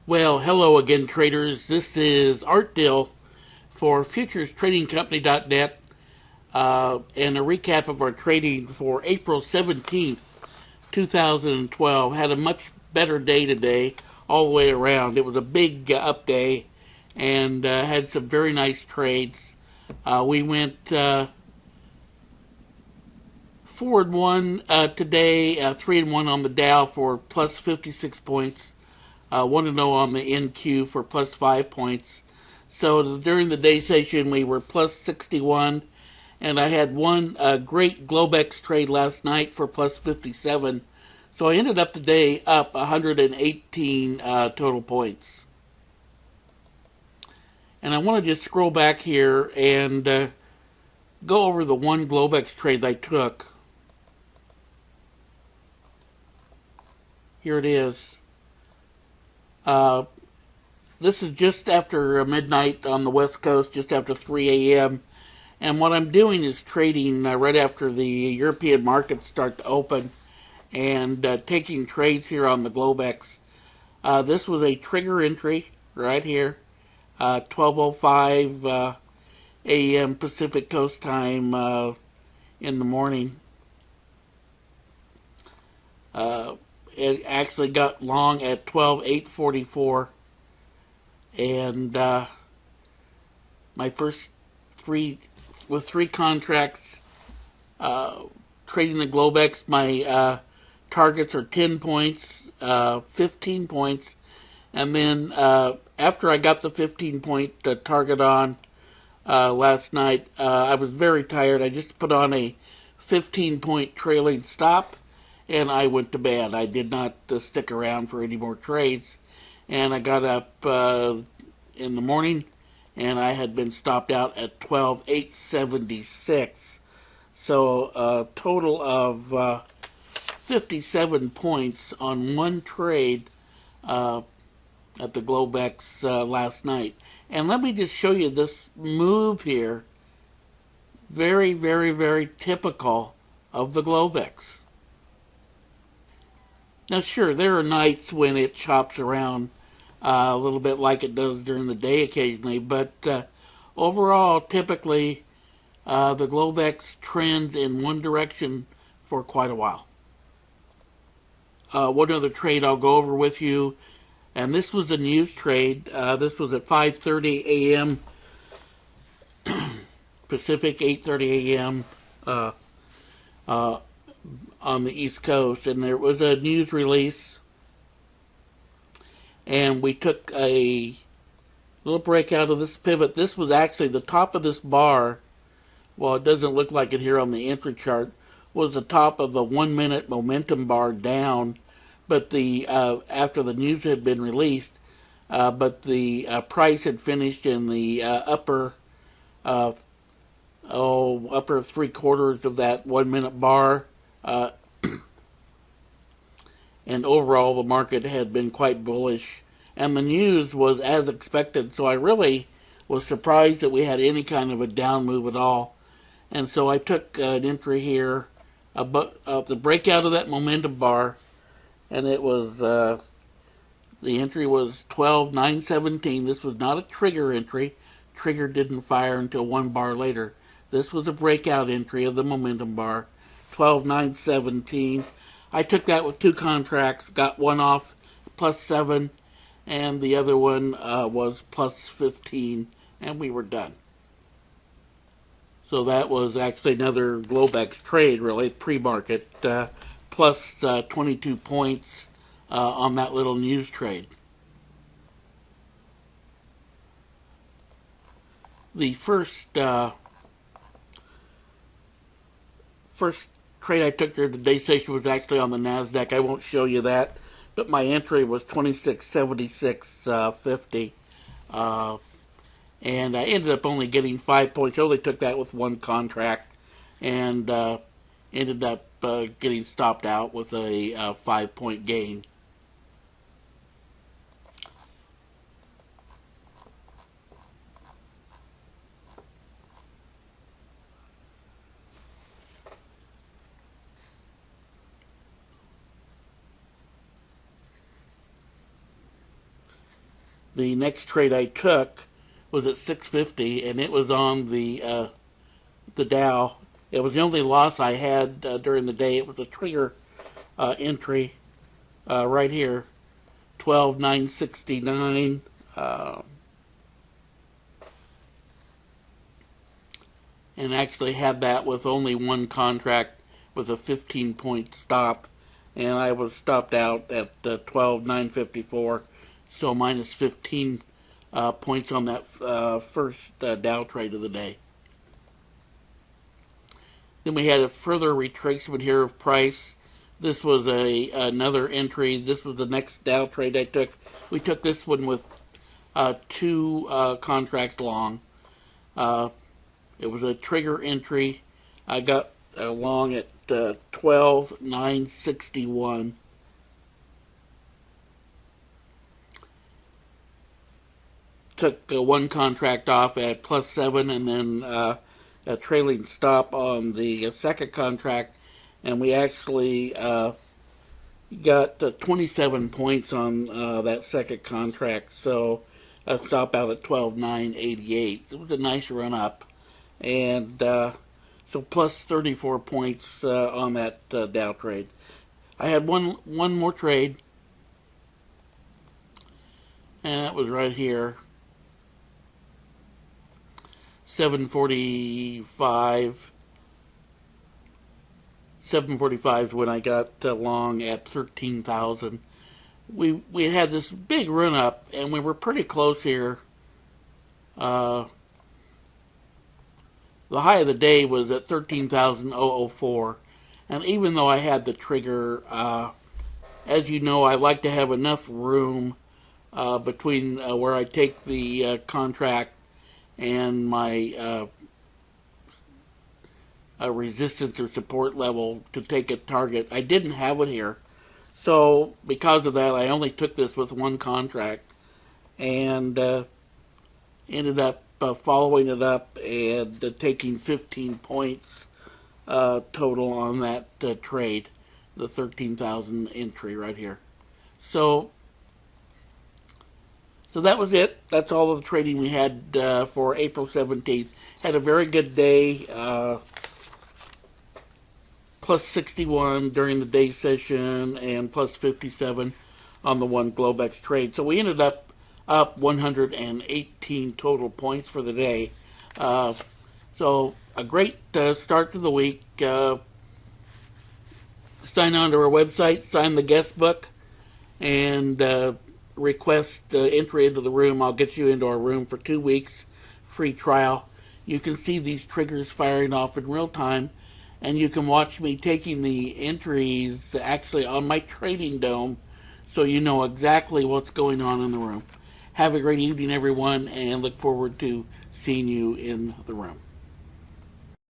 Well, hello again, traders. This is Art Dill for FuturesTradingCompany.net and a recap of our trading for April 17th, 2012. Had a much better day today all the way around. It was a big up day and had some very nice trades. We went 4-1 today, 3-1 on the Dow for plus 56 points. 1-0 on the NQ for plus 5 points. So during the day session, we were plus 61, and I had one great Globex trade last night for plus 57. So I ended up the day up 118 total points. And I want to just scroll back here and go over the one Globex trade I took. Here it is. This is just after midnight on the West Coast, just after 3 a.m. And what I'm doing is trading right after the European markets start to open and taking trades here on the Globex. This was a trigger entry right here, 12:05 a.m. Pacific Coast time in the morning. It actually got long at 12:844. And my first three contracts trading the Globex, my targets are 10 points, 15 points, and then after I got the 15-point target on last night, I was very tired. I just put on a 15-point trailing stop, and I went to bed. I did not stick around for any more trades. And I got up in the morning, and I had been stopped out at 12,876. So a total of 57 points on one trade at the Globex last night. And let me just show you this move here. Very, very, very typical of the Globex. Now, sure, there are nights when it chops around a little bit like it does during the day occasionally, but overall, typically, the Globex trends in one direction for quite a while. One other trade I'll go over with you, and this was a news trade. This was at 5:30 a.m. Pacific, 8:30 a.m. On the East Coast, and there was a news release, and we took a little break out of this pivot. This was actually the top of this bar. Well, it doesn't look like it here on the entry chart. Was the top of a 1-minute momentum bar down, but the after the news had been released, but the price had finished in the upper three quarters of that 1-minute bar. And overall, the market had been quite bullish, and the news was as expected. So I really was surprised that we had any kind of a down move at all. And so I took an entry here about the breakout of that momentum bar, and it was the entry was 12,917. This was not a trigger entry. Trigger didn't fire until one bar later. This was a breakout entry of the momentum bar, 12,917. I took that with two contracts, got one off plus 7, and the other one was plus 15, and we were done. So that was actually another Globex trade, really, pre-market, plus 22 points on that little news trade. The first trade I took there the day session was actually on the NASDAQ. I won't show you that, but my entry was 2676.50. And I ended up only getting 5 points. I only took that with one contract, and ended up getting stopped out with a 5-point gain. The next trade I took was at 650, and it was on the Dow. It was the only loss I had during the day. It was a trigger entry right here, 12,969. And actually had that with only one contract with a 15-point stop, and I was stopped out at 12,954, so minus 15 points on that first Dow trade of the day. Then we had a further retracement here of price. This was another entry. This was the next Dow trade I took. We took this one with two contracts long. It was a trigger entry. I got along at 12,961. Took one contract off at +7, and then a trailing stop on the second contract, and we actually got 27 points on that second contract, so a stop out at 12,988. It was a nice run up, and so plus 34 points on that Dow trade. I had one more trade, and that was right here. 745. 745 is when I got long at 13,000. We had this big run up, and we were pretty close here. The high of the day was at 13,004, and even though I had the trigger, as you know, I like to have enough room between where I take the contract and my resistance or support level to take a target. I didn't have it here, so because of that, I only took this with one contract, and ended up following it up and taking 15 points total on that trade, the 13,000 entry right here. So that was it. That's all of the trading we had for April 17th. Had a very good day, plus 61 during the day session and plus 57 on the one Globex trade. So we ended up 118 total points for the day. So a great start to the week. Sign on to our website, sign the guest book, and request entry into the room. I'll get you into our room for 2 weeks, free trial. You can see these triggers firing off in real time, and you can watch me taking the entries actually on my trading dome, so you know exactly what's going on in the room. Have a great evening, everyone, and look forward to seeing you in the room.